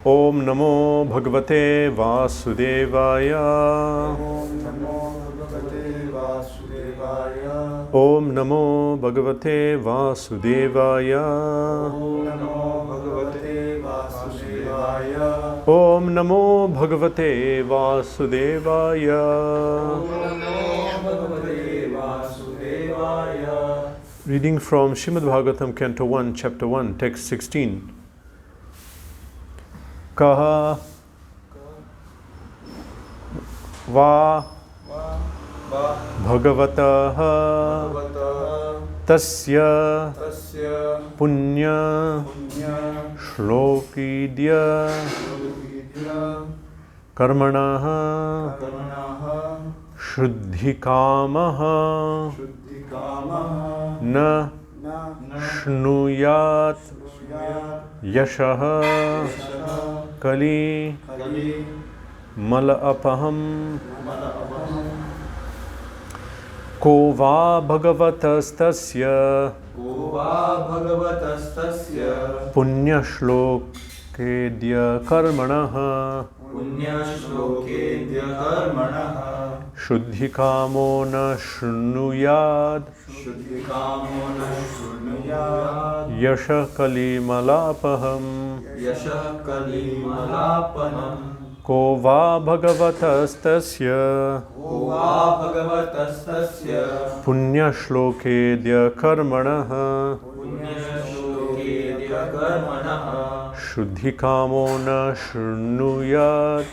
Om Namo Bhagavate Vasudevaya. Om Namo Bhagavate Vasudevaya. Om Namo Bhagavate Vasudevaya. Om Namo Bhagavate Vasudevaya. Om Namo Bhagavate Vasudevaya. Om Namo Bhagavate Vasudevaya. Reading from Srimad Bhagavatam, Canto 1, Chapter 1, Text 16. Kaha va Bhagavatah tasya punya shlokidya karmanaha shuddhikamaha na shnuyat yashaha kali malapaham ko va bhagavatastasya punya shlokedya karmanaha shuddhikamo na shnuyad yasha kali malapaham ko va bhagavatastasya punya shlokedya karmanaha shuddhikamo na shnuyat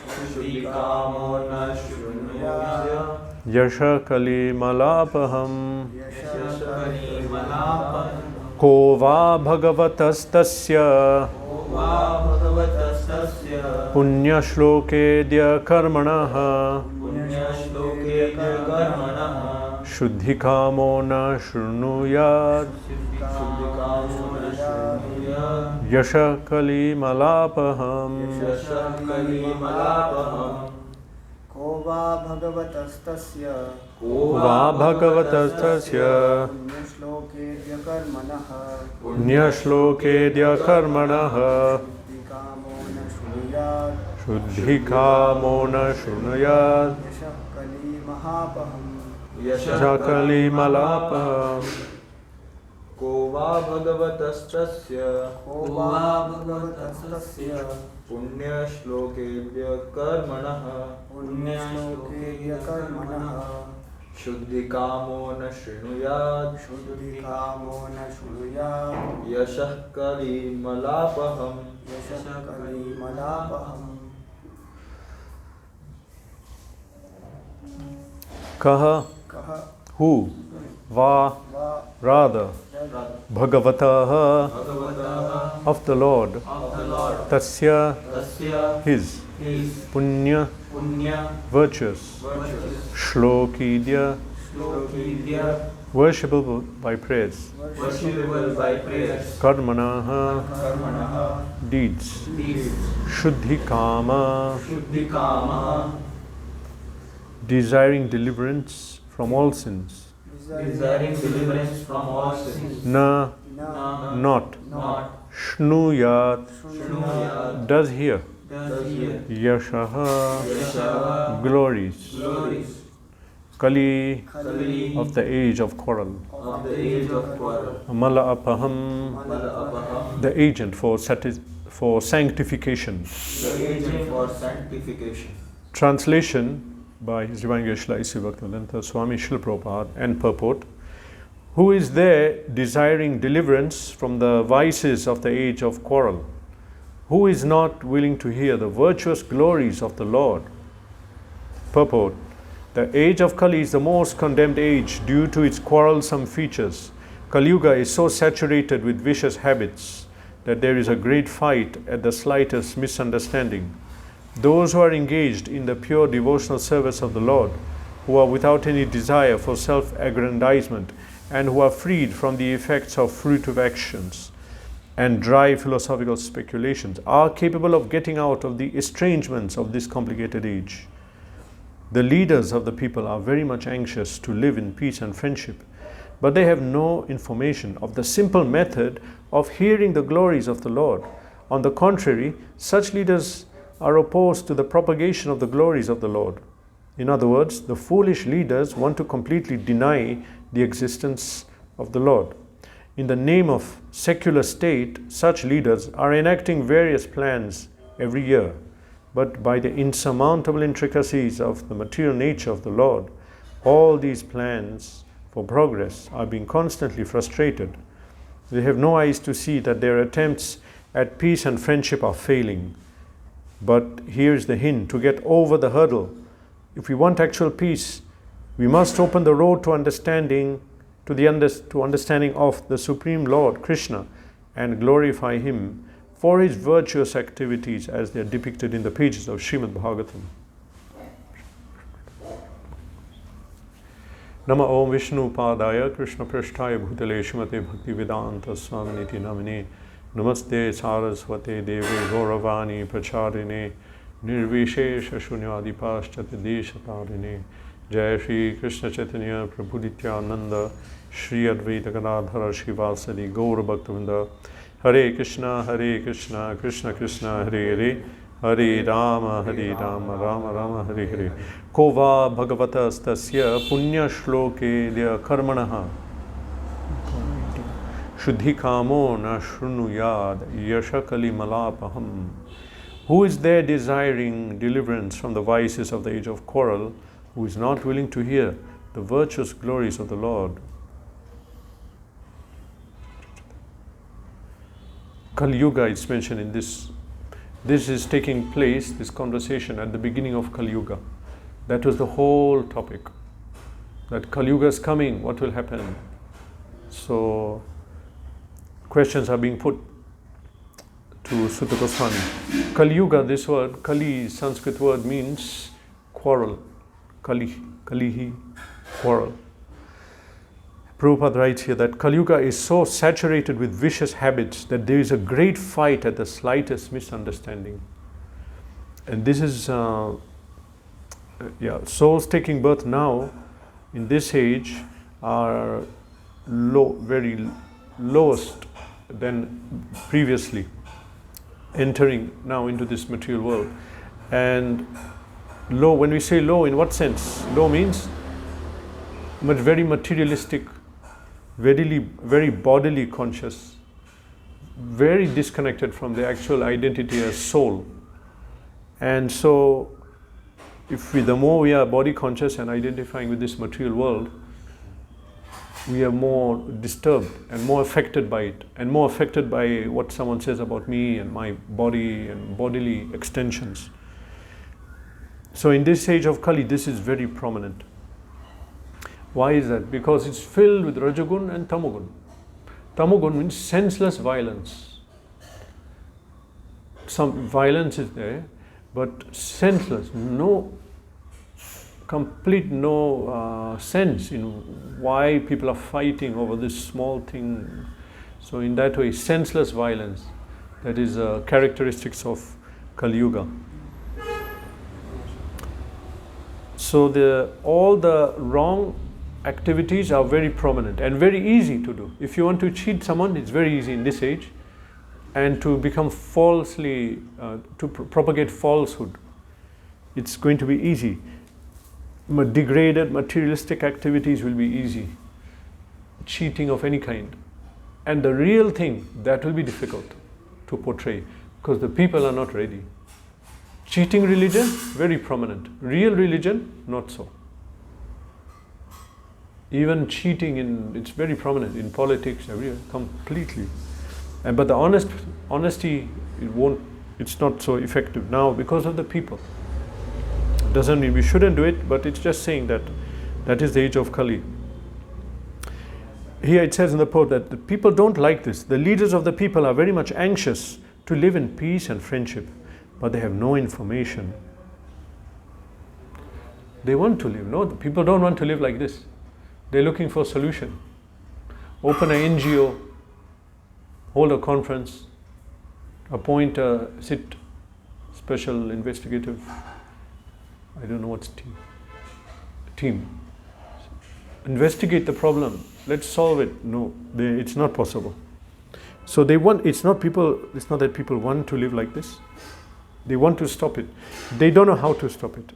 yasha kali malapaham ko va bhagavatastasya punya shlokedya karmanaha shuddhikamo na shnuyat yasha kali malapaham Ko va bhagavatastasya punya shlokedya karmanaha shuddhikamo na shrunuyat yasha kali malapaham Ko va bhagavatastasya punya shlokebhya karmanaha shuddhikamo na shrunuyat yashah kali malapaham kaha who va rather Bhagavatah of the Lord tasya his punya virtuous shlokidya worshipable by prayers karmanaha deeds shuddhikama desiring deliverance from all sins na not shnuyat does hear yashaha glories kali of the age of quarrel malapaham the agent for sanctification. Translation by His Divine Grace Srila A.C. Bhaktivedanta Swami Srila Prabhupada and purport: who is there desiring deliverance from the vices of the age of quarrel? Who is not willing to hear the virtuous glories of the Lord? Purport: the age of Kali is the most condemned age due to its quarrelsome features. Kali Yuga is so saturated with vicious habits that there is a great fight at the slightest misunderstanding. Those who are engaged in the pure devotional service of the Lord, who are without any desire for self-aggrandizement, and who are freed from the effects of fruitive actions and dry philosophical speculations, are capable of getting out of the estrangements of this complicated age. The leaders of the people are very much anxious to live in peace and friendship, but they have no information of the simple method of hearing the glories of the Lord. On the contrary, such leaders are opposed to the propagation of the glories of the Lord. In other words, the foolish leaders want to completely deny the existence of the Lord. In the name of secular state, such leaders are enacting various plans every year, but by the insurmountable intricacies of the material nature of the Lord, all these plans for progress are being constantly frustrated. They have no eyes to see that their attempts at peace and friendship are failing. But here's the hint: to get over the hurdle, if we want actual peace, we must open the road to understanding of the Supreme Lord Krishna and glorify Him for His virtuous activities as they are depicted in the pages of Srimad Bhagavatam. Nama Om Vishnu Padaya Krishna Prishtaya Bhutale Shrimate Bhakti Vedanta Swaminiti Namine Namaste Saraswate Deve Gauravani Pracharine Nirvishesha Shunyadi Paschati Deshatarine Jai Shri Krishna Chaitanya Prabhu Nityananda Shri Advaita Gadadhara Shivasadi Gaura Bhaktavinda Hare Krishna Krishna Krishna Hare Hare Hare Rama Rama Rama Hare Hare Kova Bhagavata Stasya Punya Shloke Dya Karmanaha Shuddhi Kamo Na Shrunuyad Yashakali Malapaham. Who is there desiring deliverance from the vices of the age of quarrel, who is not willing to hear the virtuous glories of the Lord? Kali Yuga is mentioned in this. This is taking place, this conversation, at the beginning of Kali Yuga. That was the whole topic. That Kali Yuga is coming, what will happen? So, questions are being put to Sutta Goswami. Kali Yuga, this word, Kali, Sanskrit word, means quarrel. Kalihi, quarrel. Prabhupada writes here that Kali Yuga is so saturated with vicious habits that there is a great fight at the slightest misunderstanding. And this is, souls taking birth now, in this age, are very lowest than previously, entering now into this material world. And low, when we say low, in what sense? Low means very materialistic, very bodily conscious, very disconnected from the actual identity as soul. And so, the more we are body conscious and identifying with this material world, we are more disturbed and more affected by it, and more affected by what someone says about me and my body and bodily extensions. So in this age of Kali, this is very prominent. Why is that? Because it's filled with Rajagun and Tamagun. Tamagun means senseless violence. Some violence is there, but senseless, no sense in why people are fighting over this small thing. So in that way, senseless violence, that is characteristics of Kali Yuga. So all the wrong activities are very prominent and very easy to do. If you want to cheat someone, it's very easy in this age. And to become to propagate falsehood, it's going to be easy. Degraded materialistic activities will be easy. Cheating of any kind. And the real thing, that will be difficult to portray, because the people are not ready. Cheating religion, very prominent. Real religion, not so. Even cheating, it's very prominent in politics, everywhere, completely. But the honesty, it's not so effective now because of the people. Doesn't mean we shouldn't do it, but it's just saying that is the age of Kali. Here it says in the quote that the people don't like this. The leaders of the people are very much anxious to live in peace and friendship, but they have no information. They want to live. No, the people don't want to live like this. They're looking for a solution. Open an NGO, hold a conference, appoint a special investigative, I don't know what's team. Investigate the problem. Let's solve it. No, it's not possible. So they want, it's not that people want to live like this. They want to stop it. They don't know how to stop it.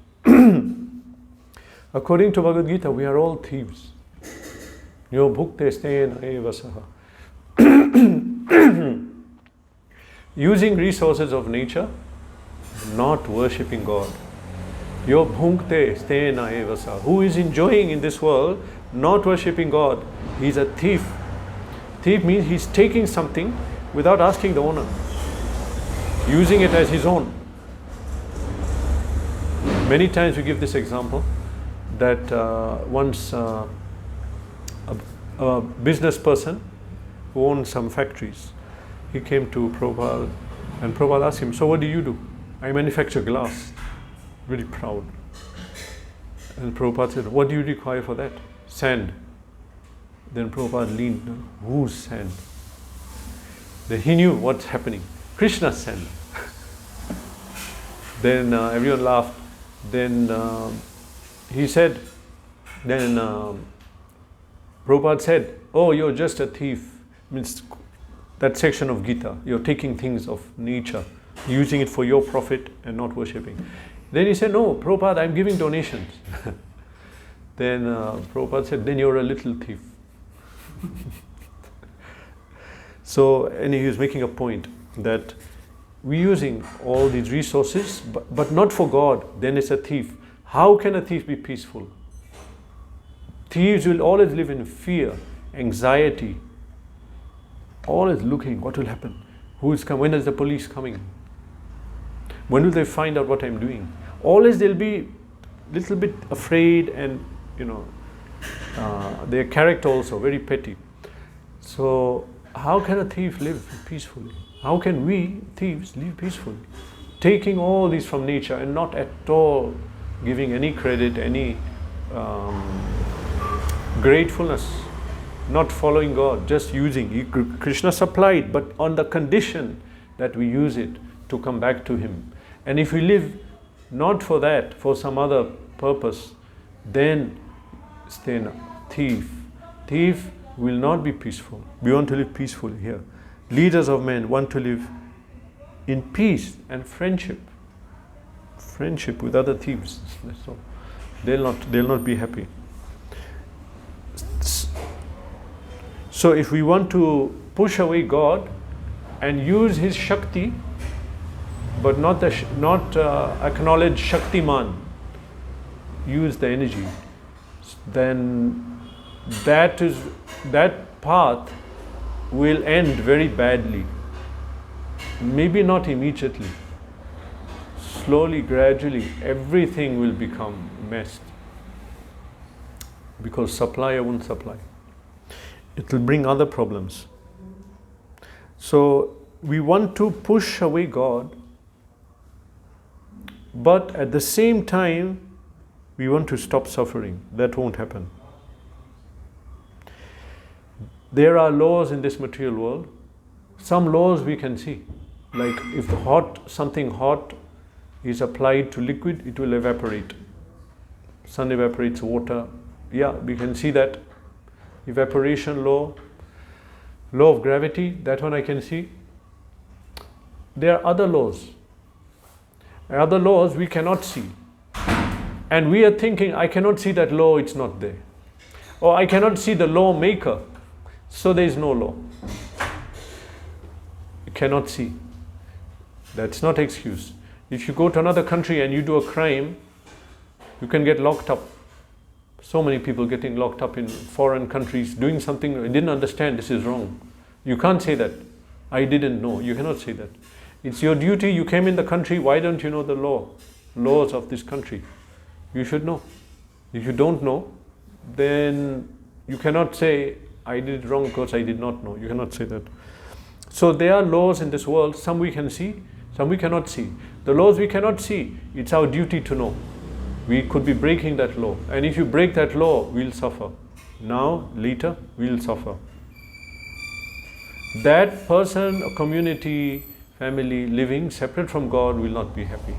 According to Bhagavad Gita, we are all thieves. Yo bhukte stena eva saha. Using resources of nature, not worshipping God. Yo bhukte stena eva saha. Who is enjoying in this world, not worshipping God, he's a thief. Thief means he's taking something without asking the owner, using it as his own. Many times we give this example that once a business person who owned some factories, he came to Prabhupada and Prabhupada asked him, so what do you do? I manufacture glass. Very proud. And Prabhupada said, what do you require for that? Sand. Then Prabhupada leaned, whose sand? Then he knew what's happening. Krishna's sand. Then everyone laughed. Then he said, then Prabhupada said, oh, you're just a thief. Means that section of Gita, you're taking things of nature, using it for your profit and not worshipping. Then he said, no, Prabhupada, I'm giving donations. Then Prabhupada said, then you're a little thief. So, and he was making a point that we're using all these resources, but not for God, then it's a thief. How can a thief be peaceful? Thieves will always live in fear, anxiety, always looking, what will happen? Who is coming? When is the police coming? When will they find out what I'm doing? Always they'll be a little bit afraid and, their character also very petty. So how can a thief live peacefully? How can we, thieves, live peacefully? Taking all these from nature and not at all giving any credit, any gratefulness, not following God, just using. Krishna supplied, but on the condition that we use it to come back to Him. And if we live not for that, for some other purpose, then stay a thief. Thief will not be peaceful. We want to live peacefully here. Leaders of men want to live in peace and friendship. Friendship with other thieves. That's all. They'll not be happy. So if we want to push away God and use His Shakti, but not acknowledge Shaktiman, use the energy, then that path will end very badly. Maybe not immediately. Slowly, gradually, everything will become messed. Because supplier won't supply. It will bring other problems. So we want to push away God, but at the same time we want to stop suffering. That won't happen. There are laws in this material world. Some laws we can see. Like if something hot is applied to liquid, it will evaporate. Sun evaporates water. Yeah, we can see that. Evaporation law of gravity, that one I can see. There are other laws. Other laws we cannot see. And we are thinking, I cannot see that law, it's not there. Or I cannot see the law maker, so there is no law. You cannot see. That's not excuse. If you go to another country and you do a crime, you can get locked up. So many people getting locked up in foreign countries doing something I didn't understand, this is wrong. You can't say that. I didn't know. You cannot say that. It's your duty. You came in the country. Why don't you know the laws of this country? You should know. If you don't know, then you cannot say, I did it wrong because I did not know. You cannot say that. So there are laws in this world. Some we can see, some we cannot see. The laws we cannot see, it's our duty to know. We could be breaking that law. And if you break that law, we'll suffer. Now, later, we'll suffer. That person, a community, family living separate from God will not be happy.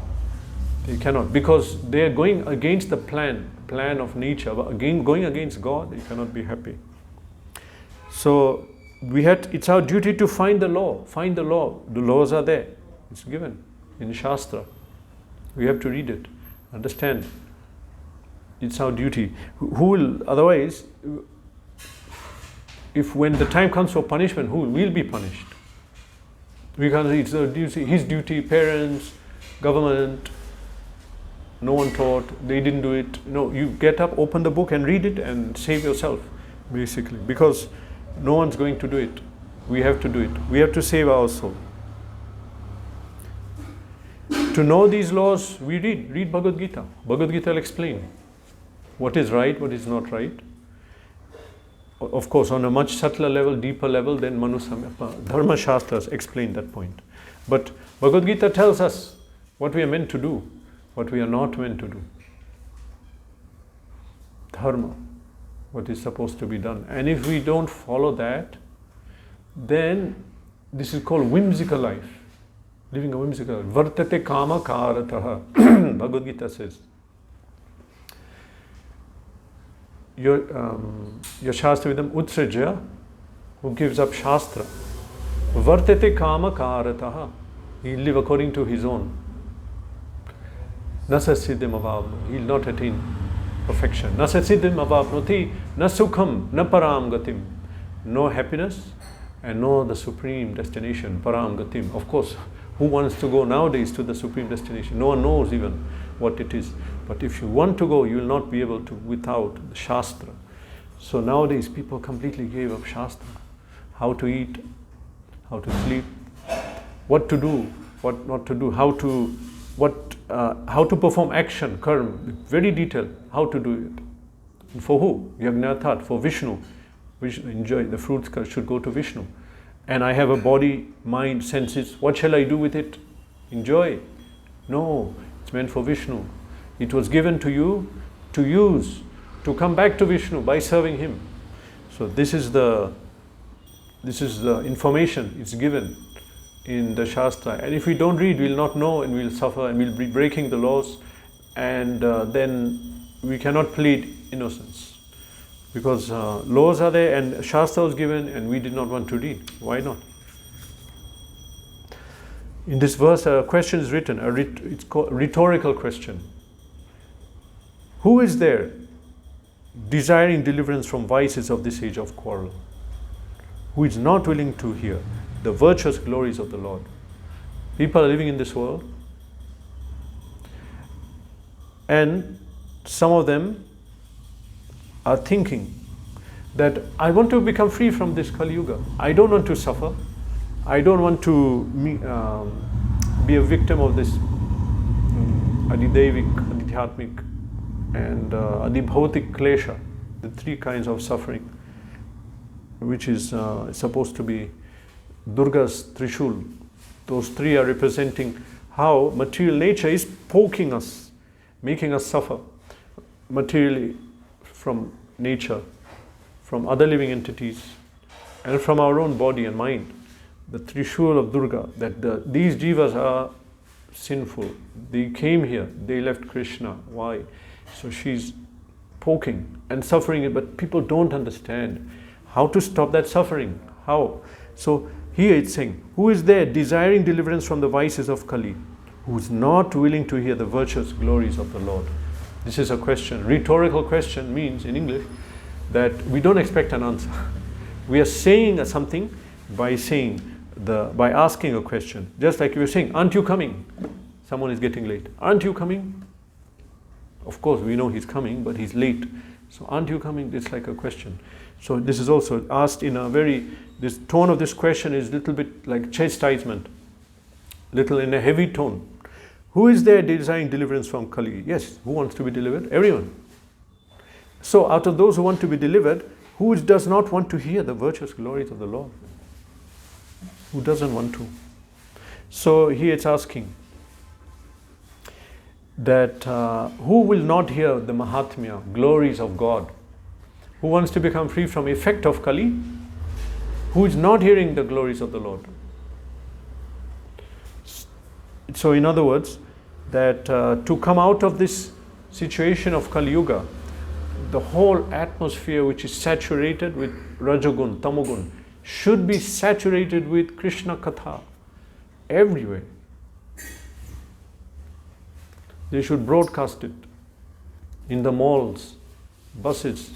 They cannot, because they are going against the plan of nature. But again, going against God, they cannot be happy. So it's our duty to find the law. Find the law. The laws are there. It's given in Shastra. We have to read it, understand. It's our duty. Who will, otherwise, if when the time comes for punishment, who will be punished? Because it's the duty, his duty, parents, government, no one taught, they didn't do it. No, you get up, open the book and read it and save yourself, basically. Because no one's going to do it. We have to do it. We have to save our soul. To know these laws, we read Bhagavad Gita. Bhagavad Gita will explain what is right, what is not right. Of course, on a much subtler level, deeper level, then Dharma Shastras explain that point. But Bhagavad Gita tells us what we are meant to do, what we are not meant to do. Dharma, what is supposed to be done. And if we don't follow that, then this is called whimsical life. Living a whimsical life. Vartate kama karataha. Bhagavad Gita says. Your Shastra Vidam Utsrajya, who gives up Shastra, Vartate kama karataha. He'll live according to his own. Nasa siddhim avavno. He'll not attain perfection. Nasa siddhim avavnoti, na sukham, na param gatim. No happiness and no the supreme destination, param gatim. Of course, who wants to go nowadays to the supreme destination? No one knows even what it is. But if you want to go, you will not be able to without the Shastra. So nowadays people completely gave up Shastra. How to eat, how to sleep, what to do, what not to do, how to perform action, karma, very detailed, how to do it. And for who? Yagnathat, for Vishnu. Vishnu, enjoy, the fruits should go to Vishnu. And I have a body, mind, senses, what shall I do with it? Enjoy. No, it's meant for Vishnu. It was given to you to use, to come back to Vishnu by serving him. So this is the information, it's given in the Shastra. And if we don't read, we'll not know and we'll suffer and we'll be breaking the laws, and then we cannot plead innocence. Because laws are there and Shastra was given and we did not want to read. Why not? In this verse, a question is written, it's called a rhetorical question. Who is there desiring deliverance from vices of this age of quarrel? Who is not willing to hear the virtuous glories of the Lord? People are living in this world, and some of them are thinking that I want to become free from this Kali Yuga. I don't want to suffer. I don't want to be a victim of this Adidevik, Adidhyatmik and Adibhautik Klesha, the three kinds of suffering, which is supposed to be Durga's Trishul. Those three are representing how material nature is poking us, making us suffer materially from nature, from other living entities, and from our own body and mind. The Trishul of Durga, that these jivas are sinful. They came here, they left Krishna. Why? So she's poking and suffering it, but people don't understand how to stop that suffering. How? So here it's saying, who is there desiring deliverance from the vices of Kali, who is not willing to hear the virtuous glories of the Lord? This is a question. Rhetorical question means in English that we don't expect an answer. We are saying something by asking a question. Just like you're saying, aren't you coming? Someone is getting late. Aren't you coming? Of course, we know he's coming, but he's late. So aren't you coming? It's like a question. So this is also asked in a this tone of this question is a little bit like chastisement, little in a heavy tone. Who is there desiring deliverance from Kali? Yes, who wants to be delivered? Everyone. So out of those who want to be delivered, who does not want to hear the virtuous glories of the Lord? Who doesn't want to? So here it's asking that who will not hear the Mahatmya, glories of God? Who wants to become free from effect of Kali? Who is not hearing the glories of the Lord? So in other words, that to come out of this situation of Kali Yuga, the whole atmosphere which is saturated with Rajagun, Tamagun, should be saturated with Krishna Katha everywhere. They should broadcast it in the malls, buses,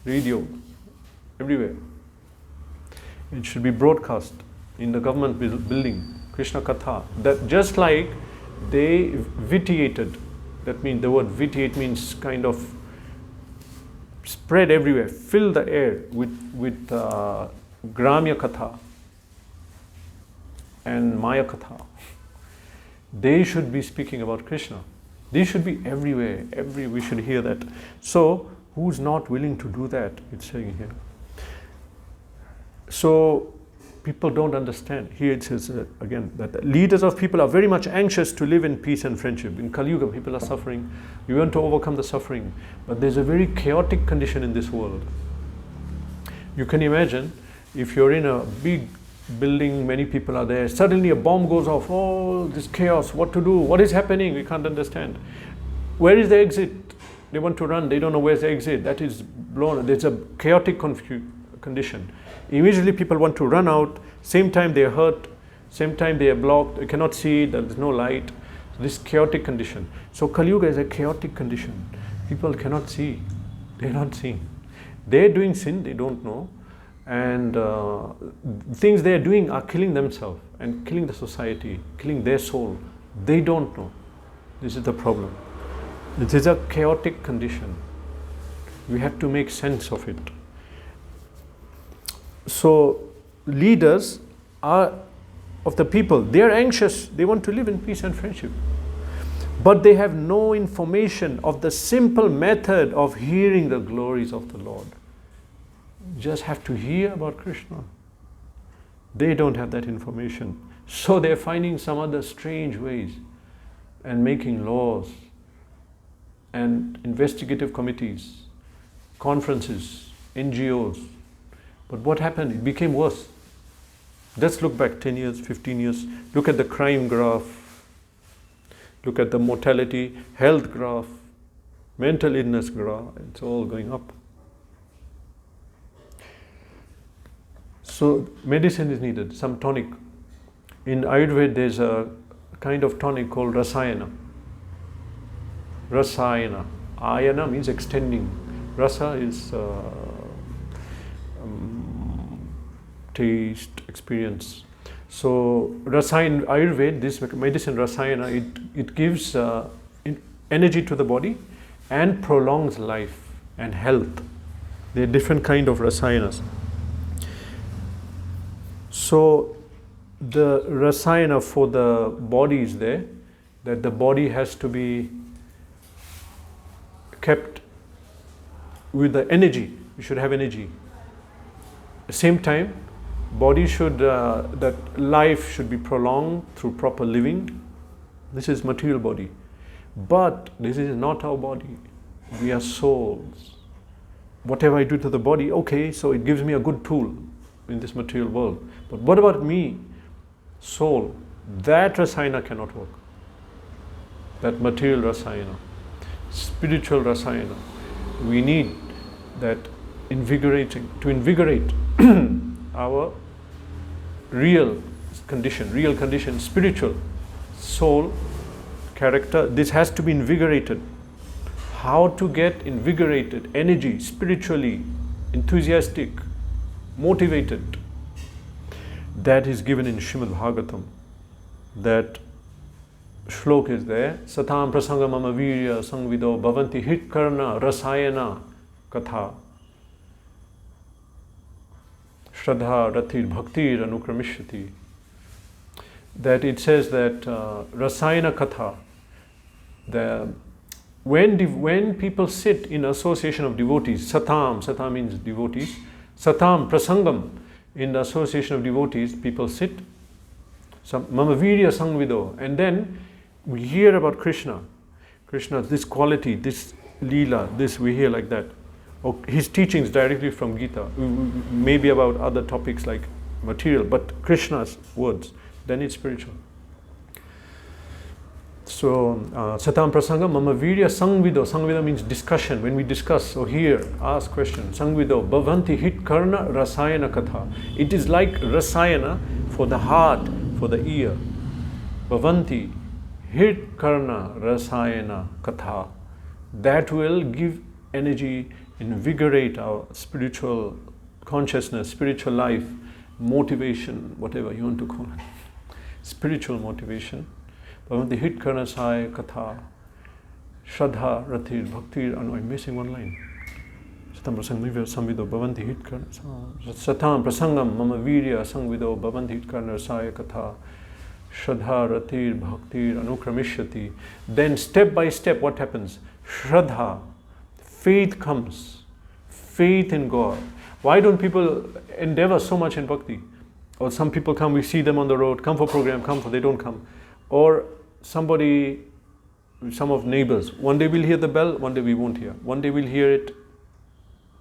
radio, everywhere. It should be broadcast in the government building, Krishna Katha. That just like they vitiated, that means the word vitiate means kind of spread everywhere, fill the air with Gramya Katha and Maya Katha. They should be speaking about Krishna. They should be everywhere. We should hear that. So, who's not willing to do that? It's saying here. So, people don't understand. Here it says again that the leaders of people are very much anxious to live in peace and friendship. In Kali Yuga, people are suffering. We want to overcome the suffering. But there's a very chaotic condition in this world. You can imagine if you're in a big building, many people are there, suddenly a bomb goes off, oh, this chaos, what to do, what is happening, we can't understand. Where is the exit? They want to run, they don't know where's the exit, that is blown, there's a chaotic condition. Immediately people want to run out, same time they are hurt, same time they are blocked, they cannot see, there's no light, this chaotic condition. So Kali Yuga is a chaotic condition. People cannot see, they're not seeing. They're doing sin, they don't know. And things they are doing are killing themselves and killing the society, killing their soul. They don't know. This is the problem. This is a chaotic condition. We have to make sense of it. So, leaders are of the people. They are anxious. They want to live in peace and friendship. But they have no information of the simple method of hearing the glories of the Lord. Just have to hear about Krishna. They don't have that information. So they're finding some other strange ways and making laws and investigative committees, conferences, NGOs. But what happened? It became worse. Let's look back 10 years, 15 years. Look at the crime graph. Look at the mortality, health graph, mental illness graph. It's all going up. So medicine is needed, some tonic. In Ayurveda there's a kind of tonic called Rasayana. Rasayana. Ayana means extending. Rasa is taste, experience. So Rasayana, Ayurveda, this medicine Rasayana, it gives energy to the body and prolongs life and health. There are different kind of Rasayanas. So the rasayana for the body is there, that the body has to be kept with the energy. You should have energy. At the same time, body should, that life should be prolonged through proper living. This is material body. But this is not our body. We are souls. Whatever I do to the body, okay, so it gives me a good tool in this material world. But what about me, soul? That rasayana cannot work. That material rasayana, spiritual rasayana. We need that to invigorate our real condition, spiritual, soul, character. This has to be invigorated. How to get invigorated, energy, spiritually, enthusiastic, motivated. That is given in Srimad Bhagavatam. That shlok is there. Satam prasanga mama virya sangvido bhavanti hit karna rasayana katha. Shraddha ratir bhaktir anukramishati. That it says that rasayana katha, when people sit in association of devotees, satam means devotees, satam prasangam, in the association of devotees, people sit, mama virya sangvido, and then we hear about Krishna, this quality, this leela, this we hear like that. Or his teachings directly from Gita, maybe about other topics like material, but Krishna's words, then it's spiritual. So, Satam Prasanga Mama Virya Sangvido. Sangvido means discussion. When we discuss or hear, ask questions. Sangvido Bhavanti Hit Karna Rasayana Katha. It is like Rasayana for the heart, for the ear. Bhavanti Hit Karna Rasayana Katha. That will give energy, invigorate our spiritual consciousness, spiritual life, motivation, whatever you want to call it. Spiritual motivation. Bhavanti Hit Karna Rasayana Katha. Shraddha Ratir Bhaktir. I'm missing one line. Satam Prasangam Samvido Bhavanti Hit Karna. Satam Prasangam Mama Virya Sangvido Bhavanti Hit Karna Rasayana Katha. Shraddha Ratir Bhaktir Anukramishati. Then step by step what happens? Shraddha, faith comes. Faith in God. Why don't people endeavor so much in bhakti? Or some people come, we see them on the road, come for program, come for, they don't come. Or somebody, some of neighbors, one day we'll hear the bell, one day we won't hear. One day we'll hear it,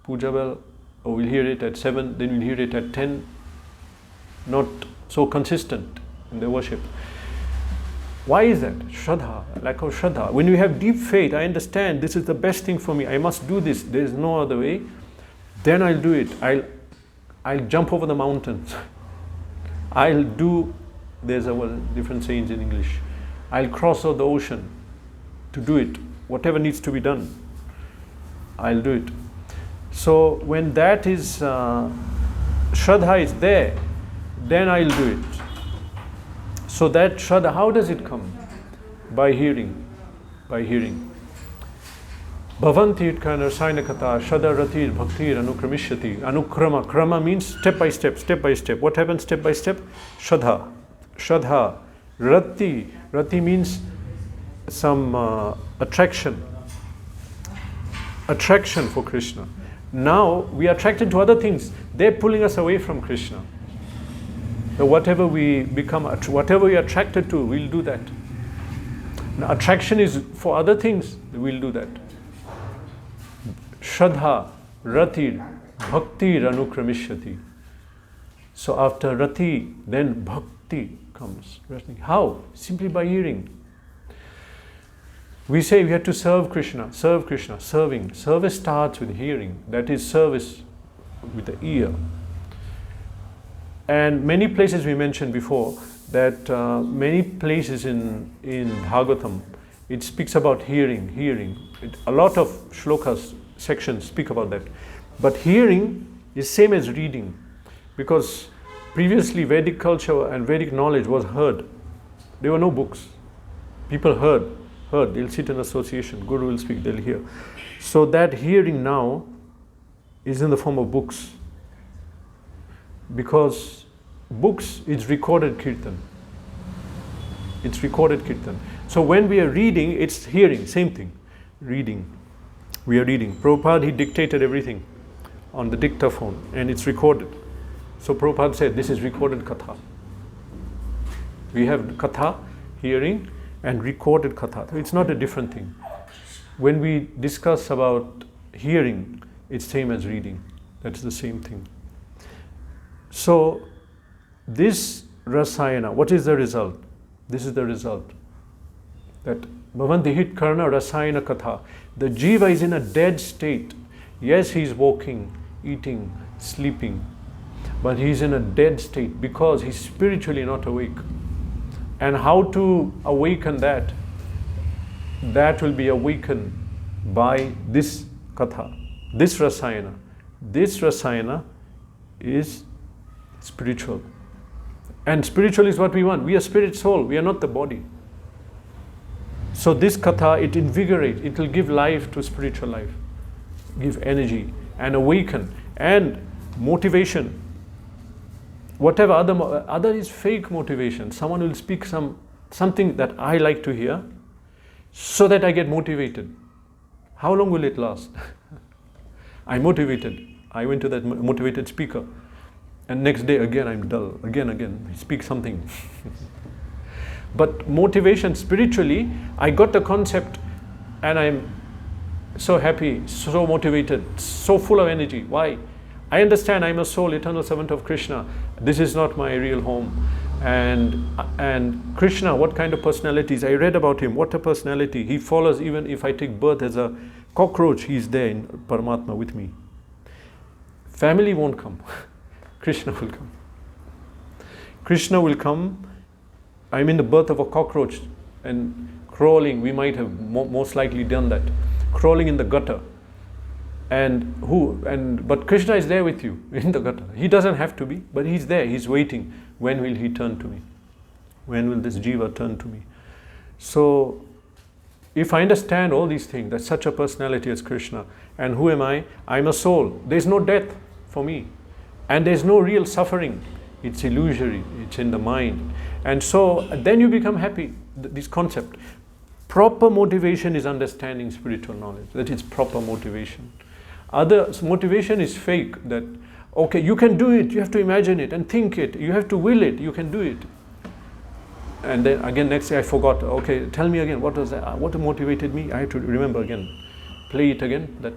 puja bell, or we'll hear it at 7, then we'll hear it at 10. Not so consistent in their worship. Why is that? Shraddha, lack of Shraddha. When we have deep faith, I understand this is the best thing for me, I must do this, there is no other way, then I'll do it. I'll jump over the mountains. I'll do, there's a different sayings in English. I'll cross over the ocean to do it. Whatever needs to be done, I'll do it. So when that is, Shraddha is there, then I'll do it. So that Shraddha, how does it come? By hearing. By hearing. Bhavanti Itkana Rasayana Katha Shraddha Ratir Bhaktir Anukramishati. Anukrama. Krama means step by step, step by step. What happens step by step? Shraddha. Shraddha. Rati. Rati means some attraction. Attraction for Krishna. Now we are attracted to other things. They're pulling us away from Krishna. So whatever we become, whatever we are attracted to, we'll do that. Now, attraction is for other things, we'll do that. Shraddha, Ratir, Bhaktir Anukramishati. So after Rati, then Bhakti comes. How? Simply by hearing. We say we have to serve Krishna, serving. Service starts with hearing. That is service with the ear. And many places we mentioned before that many places in Bhagavatam, it speaks about hearing. A lot of shlokas, sections speak about that. But hearing is same as reading, because previously Vedic culture and Vedic knowledge was heard. There were no books. People heard. They'll sit in association. Guru will speak, they'll hear. So that hearing now is in the form of books. Because books is recorded kirtan. It's recorded kirtan. So when we are reading, it's hearing, same thing. Reading. We are reading. Prabhupada, he dictated everything on the dictaphone and it's recorded. So Prabhupada said, this is recorded katha. We have katha, hearing, and recorded katha. It's not a different thing. When we discuss about hearing, it's same as reading. That's the same thing. So this Rasayana, what is the result? This is the result. That Bhavanti Hit Karna Rasayana Katha. The jiva is in a dead state. Yes, he is walking, eating, sleeping, but he is in a dead state because he is spiritually not awake. And how to awaken that? That will be awakened by this Katha, this Rasayana. This Rasayana is spiritual. And spiritual is what we want. We are spirit soul, we are not the body. So this katha, it invigorates, it will give life to spiritual life, give energy and awaken and motivation. Whatever other is fake motivation. Someone will speak something that I like to hear so that I get motivated. How long will it last? I'm motivated. I went to that motivated speaker. And next day again I'm dull, again, he speaks something. But motivation spiritually, I got the concept and I'm so happy, so motivated, so full of energy. Why? I understand I'm a soul, eternal servant of Krishna. This is not my real home. And Krishna, what kind of personalities? I read about him. What a personality. He follows, even if I take birth as a cockroach, he's there in Paramatma with me. Family won't come. Krishna will come. Krishna will come. I'm in the birth of a cockroach and crawling. We might have most likely done that. Crawling in the gutter. But Krishna is there with you in the gutter. He doesn't have to be, but he's there. He's waiting. When will he turn to me? When will this jiva turn to me? So, if I understand all these things, that such a personality as Krishna, and who am I? I'm a soul. There's no death for me. And there's no real suffering. It's illusory. It's in the mind. And so, then you become happy. This concept. Proper motivation is understanding spiritual knowledge. That is proper motivation. Other motivation is fake. That, okay, you can do it. You have to imagine it and think it. You have to will it. You can do it. And then again, next day I forgot. Okay, tell me again, what was that? What motivated me? I have to remember again. Play it again. That.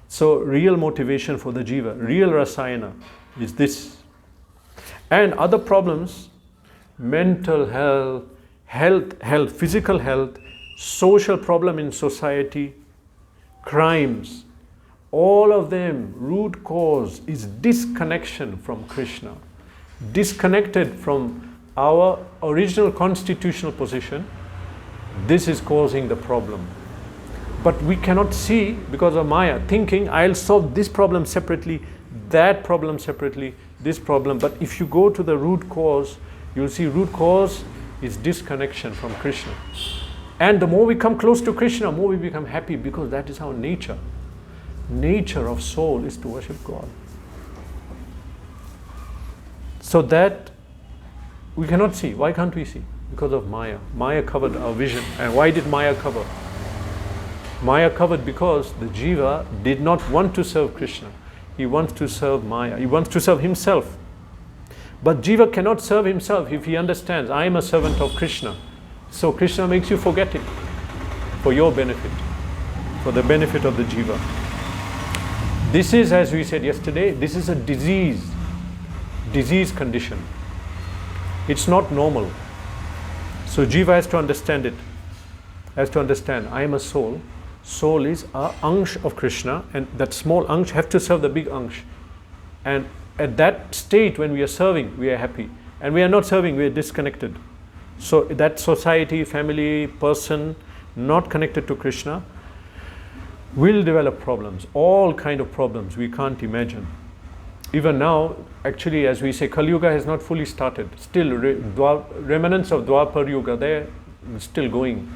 So real motivation for the jiva, real rasayana is this. And other problems, mental health, physical health, social problem in society, crimes, all of them, root cause is disconnection from Krishna. Disconnected from our original constitutional position, this is causing the problem. But we cannot see because of Maya, thinking I'll solve this problem separately, that problem separately, this problem. But if you go to the root cause, you'll see root cause is disconnection from Krishna. And the more we come close to Krishna, more we become happy, because that is our nature. Nature of soul is to worship God. So that we cannot see. Why can't we see? Because of Maya. Maya covered our vision. And why did Maya cover? Maya covered because the jiva did not want to serve Krishna. He wants to serve Maya. He wants to serve himself. But jiva cannot serve himself if he understands, I am a servant of Krishna. So Krishna makes you forget it for your benefit, for the benefit of the jiva. This is, as we said yesterday, this is a disease condition. It's not normal. So jiva has to understand it. Has to understand, I am a soul. Soul is a ansh of Krishna, and that small ansh have to serve the big ansh. And at that state when we are serving, we are happy. And we are not serving, we are disconnected. So that society, family, person not connected to Krishna will develop problems, all kind of problems we can't imagine. Even now, actually, as we say, Kali Yuga has not fully started. Still, remnants of Dwapar Yuga, they're still going.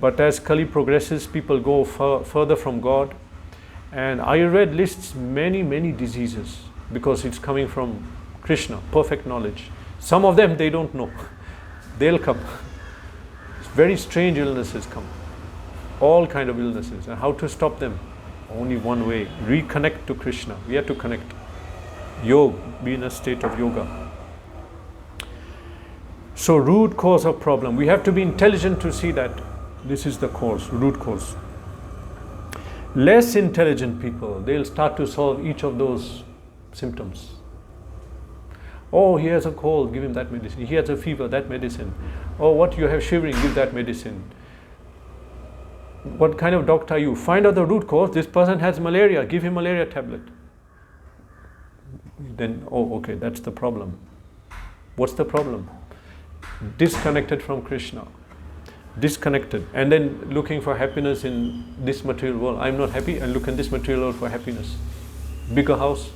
But as Kali progresses, people go further from God. And Ayurveda lists many, many diseases because it's coming from Krishna, perfect knowledge. Some of them they don't know. They'll come. Very strange illnesses come. All kind of illnesses. And how to stop them? Only one way. Reconnect to Krishna. We have to connect. Yoga, be in a state of yoga. So root cause of problem. We have to be intelligent to see that this is the cause, root cause. Less intelligent people, they'll start to solve each of those symptoms. Oh, he has a cold, give him that medicine. He has a fever, that medicine. Oh, what, you have shivering, give that medicine. What kind of doctor are you? Find out the root cause. This person has malaria, give him malaria tablet. Then, oh, okay, that's the problem. What's the problem? Disconnected from Krishna. Disconnected. And then looking for happiness in this material world. I'm not happy, and look in this material world for happiness. Bigger house,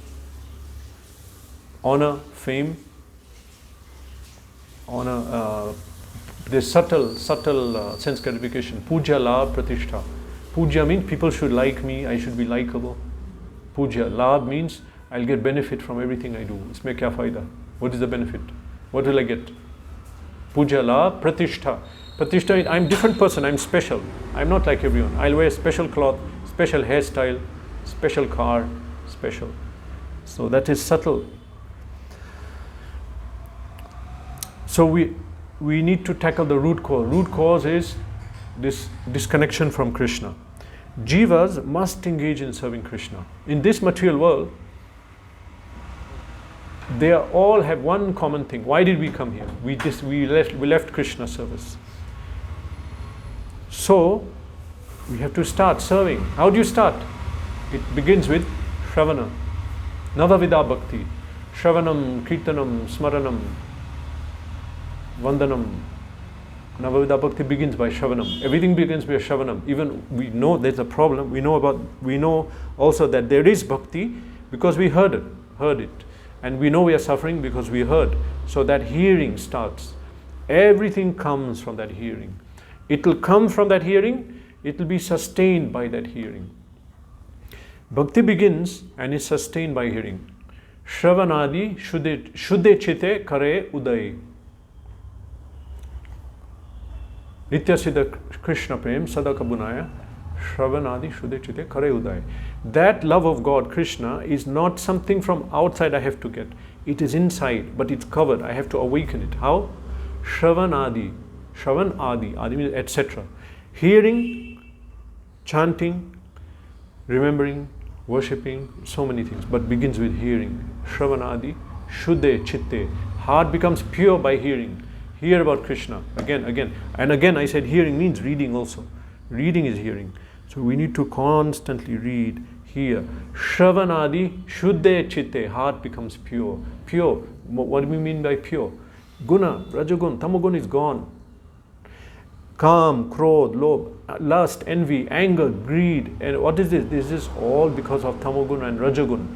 honor, fame, honor, there's subtle sense gratification. Puja, labh, pratishtha. Puja means people should like me, I should be likable. Puja. Labh means I'll get benefit from everything I do. Isme kya fayda? What is the benefit? What will I get? Puja, labh, pratishtha. Pratishtha means I'm a different person, I'm special. I'm not like everyone. I'll wear special cloth, special hairstyle, special car, special. So that is subtle. So we need to tackle the root cause. Root cause is this disconnection from Krishna. Jivas must engage in serving Krishna. In this material world, they all have one common thing. Why did we come here? We left Krishna service. So we have to start serving. How do you start? It begins with Shravana. Navavida Bhakti. Shravanam, Kirtanam, Smaranam, Vandanam. Navavida Bhakti begins by Shravanam. Everything begins by Shravanam. Even we know there's a problem. We know also that there is Bhakti because we heard it. And we know we are suffering because we heard. So that hearing starts. Everything comes from that hearing. It will come from that hearing. It will be sustained by that hearing. Bhakti begins and is sustained by hearing. Shravanadi shuddhe chite kare uday. Nitya siddha Krishna prem sadaka bunaya. Shravanadi shuddhe chite kare uday. That love of God, Krishna, is not something from outside I have to get. It is inside, but it's covered. I have to awaken it. How? Shravanadi. Shravan adi. Adi means etc. Hearing, chanting, remembering, worshipping, so many things, but begins with hearing. Shravanadi, shuddhe chitte. Heart becomes pure by hearing. Hear about Krishna again. And again I said hearing means reading also. Reading is hearing. So we need to constantly read, hear. Shravanadi, shuddhe chitte. Heart becomes pure. Pure. What do we mean by pure? Guna, Rajagun, Tamagun is gone. Kam, Krodh, Lobh, lust, envy, anger, greed. And what is this? This is all because of Tamogun and Rajagun.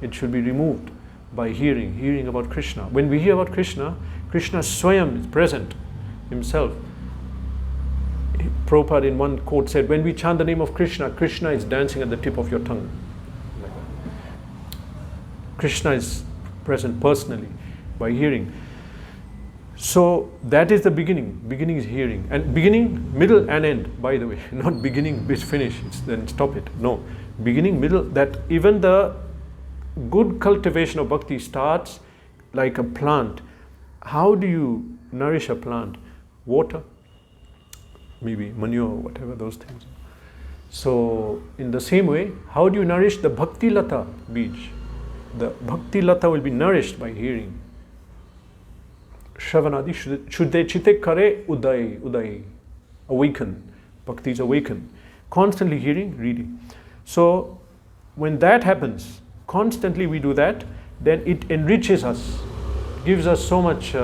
It should be removed by hearing about Krishna. When we hear about Krishna, Krishna Swayam is present himself. Prabhupada in one quote said, when we chant the name of Krishna, Krishna is dancing at the tip of your tongue. Krishna is present personally by hearing. So that is the beginning. Beginning is hearing. And beginning, middle and end, by the way. Not beginning, bit finish, then stop it. No. Beginning, middle, that even the good cultivation of bhakti starts like a plant. How do you nourish a plant? Water, maybe manure, whatever those things. So in the same way, how do you nourish the bhakti lata beej? The bhakti lata will be nourished by hearing. Shravanadi shuddhe chitte kare uday. Awaken. Bhakti is awaken. Constantly hearing, reading. So when that happens, constantly we do that, then it enriches us, gives us so much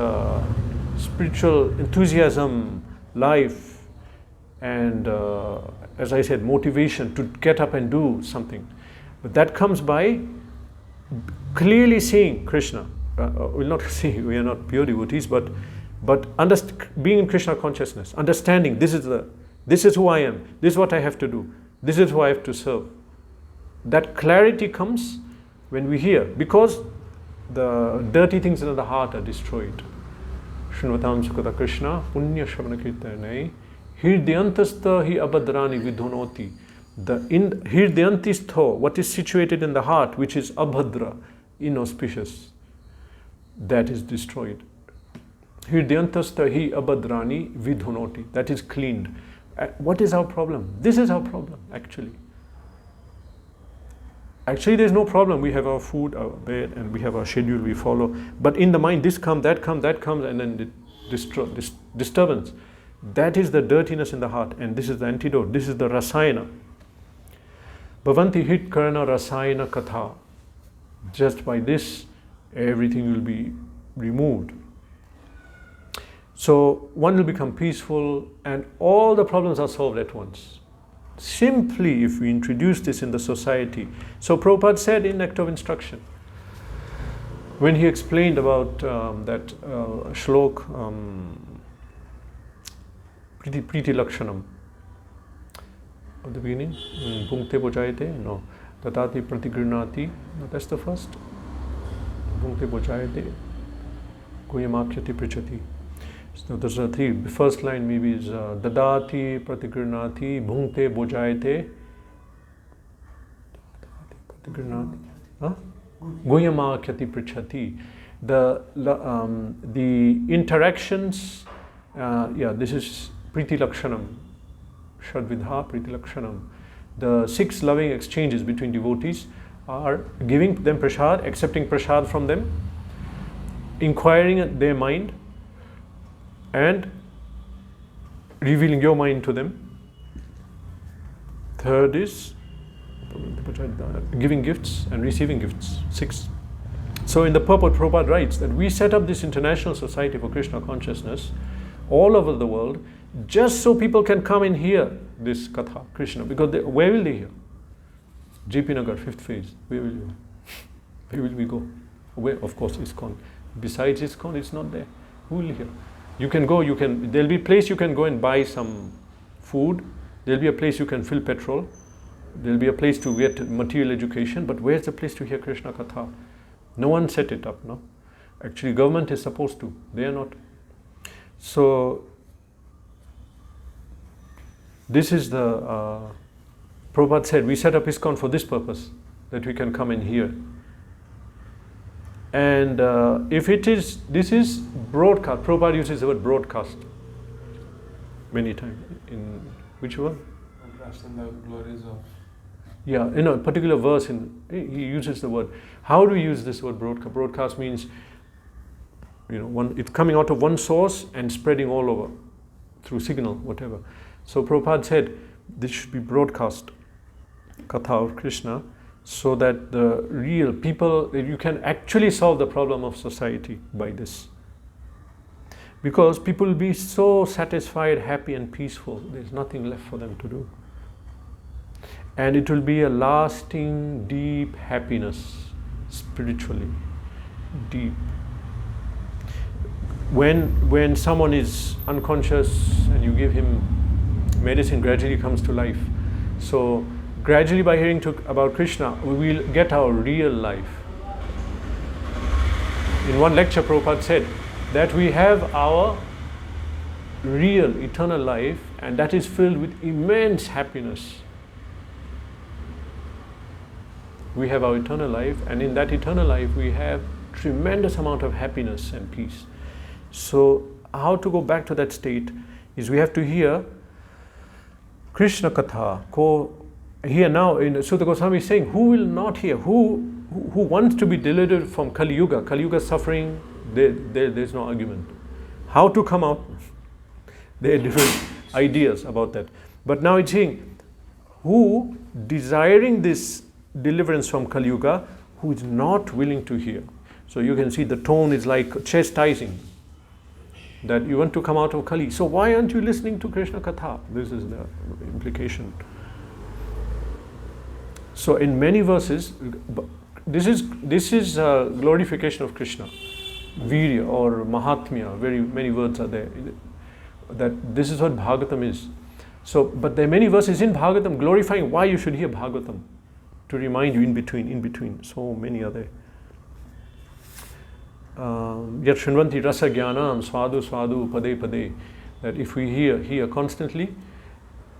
spiritual enthusiasm, life, and as I said, motivation to get up and do something. But that comes by clearly seeing Krishna. We'll not see, we are not pure devotees, but being in Krishna consciousness, understanding this is who I am, this is what I have to do, this is who I have to serve. That clarity comes when we hear, because the dirty things in the heart are destroyed. Shrinvatam Sukata Krishna, Punya Shravana Kirtanai, Hirdhyantastha hi abhadrani vidhunoti. The Hirdhyantistho, what is situated in the heart, which is abhadra, inauspicious, that is destroyed. Hirdhyantastha hi abhadrani vidhunoti, that is cleaned. What is our problem? This is our problem, actually. Actually, there's no problem. We have our food, our bed, and we have our schedule we follow. But in the mind, this comes, that comes, and then the disturbance. That is the dirtiness in the heart, and this is the antidote. This is the rasayana. Bhavanti hit karana rasayana katha. Just by this, everything will be removed. So one will become peaceful, and all the problems are solved at once. Simply if we introduce this in the society. So Prabhupada said in Act of Instruction, when he explained about that shlok, Priti Lakshanam, at the beginning, Bhunkte Bojayate, no, Tatati Pratigrinati, no, that's the first. Bhunkte Bojayate, Goyamakhyati Prichati. So those are three. The first line maybe is Dadati Pratigrinati, Bhunkte Bojayate, Goyamakhyati Prichati. The interactions, this is Priti Lakshanam, Shadvidha Priti Lakshanam. The 6 loving exchanges between devotees are giving them prasad, accepting prasad from them, inquiring their mind and revealing your mind to them. Third is giving gifts and receiving gifts. 6. So in the purport, Prabhupada writes that we set up this international society for Krishna consciousness all over the world just so people can come and hear this Katha, Krishna. Because where will they hear? JP Nagar, 5th phase. Where will you? Where will we go? Where? Of course, ISKCON. Besides ISKCON, it's not there. Who will hear? You can go, there'll be a place you can go and buy some food. There'll be a place you can fill petrol. There'll be a place to get material education. But where's the place to hear Krishna Katha? No one set it up, no? Actually, government is supposed to. They are not. So, this is the... Prabhupada said, we set up ISKCON for this purpose, that we can come and hear. And this is broadcast. Prabhupada uses the word broadcast many times. In which one? Broadcast in the glories of... Yeah, in a particular verse, he uses the word. How do we use this word broadcast? Broadcast means, it's coming out of one source and spreading all over through signal, whatever. So Prabhupada said, this should be broadcast, Katha of Krishna, so that the real people, you can actually solve the problem of society by this. Because people will be so satisfied, happy and peaceful, there's nothing left for them to do. And it will be a lasting, deep happiness, spiritually, deep. When someone is unconscious and you give him medicine, gradually comes to life. So gradually by hearing about Krishna, we will get our real life. In one lecture, Prabhupada said that we have our real eternal life, and that is filled with immense happiness. We have our eternal life, and in that eternal life we have tremendous amount of happiness and peace. So how to go back to that state is we have to hear Krishna Katha. Here now, in Sutta Goswami is saying, who will not hear? Who wants to be delivered from Kali Yuga? Kali Yuga suffering, there's no argument. How to come out? There are different ideas about that. But now it's saying, who desiring this deliverance from Kali Yuga, who is not willing to hear. So you can see the tone is like chastising, that you want to come out of Kali. So why aren't you listening to Krishna Katha? This is the implication. So in many verses, this is glorification of Krishna. Virya or Mahatmya, very many words are there. That this is what Bhagavatam is. So, but there are many verses in Bhagavatam glorifying why you should hear Bhagavatam. To remind you in between, so many are there. Yat Shrinvanti Rasa Jnanam Swadu Swadu Pade Pade. That if we hear constantly,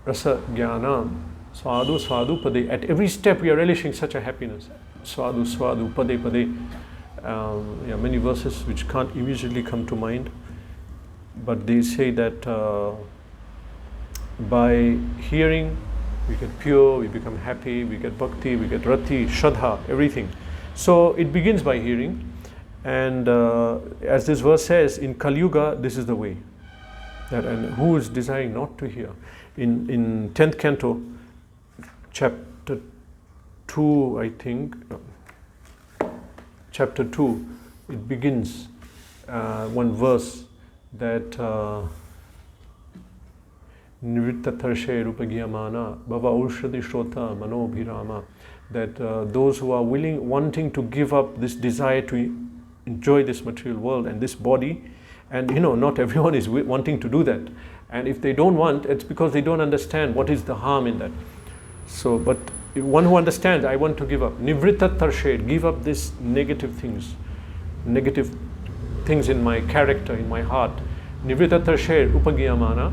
Rasa Jnanam Swadu Swadu Pade. At every step we are relishing such a happiness. Swadu Swadu Pade Pade. Many verses which can't immediately come to mind. But they say that by hearing, we get pure, we become happy, we get bhakti, we get rati, shraddha, everything. So it begins by hearing, and as this verse says, in Kali Yuga, this is the way. And who is desiring not to hear? In 10th canto, chapter 2, I think, chapter 2, it begins one verse that Nivritta Tarshe Rupagyamana Bhava Urshadi Shrota Mano Bhirama, that those who are wanting to give up this desire to enjoy this material world and this body, and not everyone is wanting to do that, and if they don't want, it's because they don't understand what is the harm in that. So, but one who understands, I want to give up, Nivritta Tarshe, give up these negative things in my character, in my heart. Nivritta Tarshe Upagyamana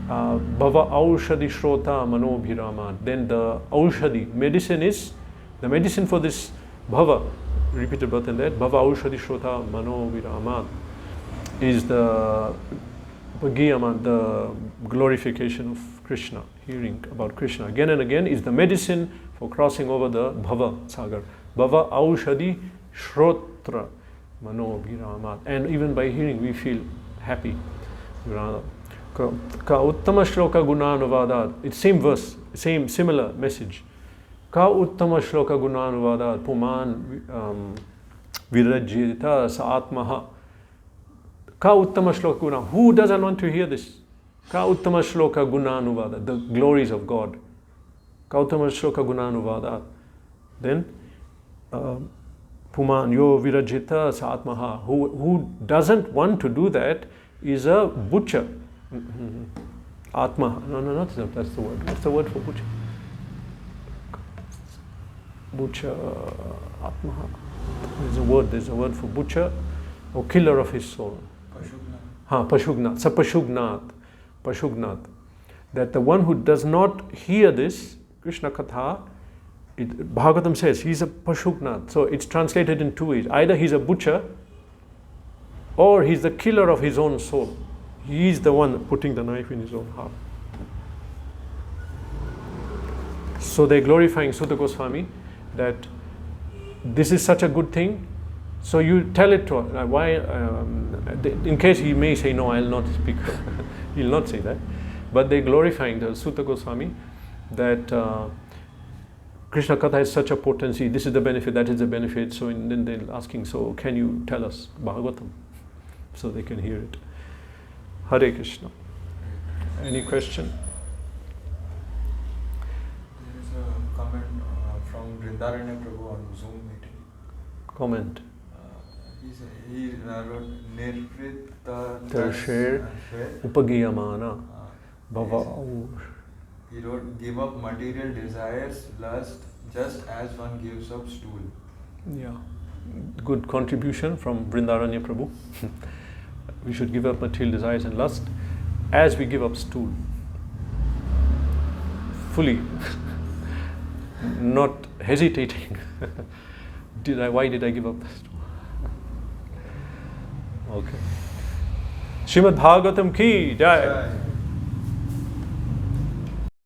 Bhava Aushadi Shrota Mano Bhirama. Then the Aushadi, medicine is, the medicine for this Bhava, repeated birth and death, Bhava Aushadi Shrota Mano Bhirama, is the Bhagiyama, the glorification of Krishna, hearing about Krishna again and again is the medicine for crossing over the Bhava Sagar. Bhava Aushadi Shrotra. mano viramat. And even by hearing we feel happy. Ka uttama shloka gunanuvadat. It's same verse, similar message. Ka uttama shloka gunanuvadat puman virajita saatmaha. Ka uttama shloka guna. Who doesn't want to hear this? Ka uttama shloka gunanuvadat. The glories of God. Ka uttama shloka gunanuvadat. Then puman yo virajita saatmaha. Who doesn't want to do that is a butcher. Atma. No, that's the word. What's the word for butcher? Butcher, Atma. There's a word for butcher or killer of his soul. Pashugnat. Pashugnat. That the one who does not hear this Krishna Katha, Bhagavatam says he's a Pashugnat. So it's translated in two ways. Either he's a butcher or he's the killer of his own soul. He is the one putting the knife in his own heart. So they're glorifying Sutta Goswami that this is such a good thing. So you tell it to her. Why? In case he may say, no, I'll not speak. He'll not say that. But they're glorifying the Sutta Goswami that Krishna Katha has such a potency. This is the benefit, that is the benefit. So then they're asking, so can you tell us Bhagavatam? So they can hear it. Hare Krishna. Any question? There is a comment from Vrindaranya Prabhu on Zoom meeting. Comment. He wrote Nirvrita Tarsher Upagiyamana Bhava. He wrote, give up material desires, lust, just as one gives up stool. Yeah. Good contribution from Vrindaranya Prabhu. We should give up material desires and lust as we give up stool. Fully. Not hesitating. Why did I give up the stool? Okay. Srimad Bhagavatam ki jai.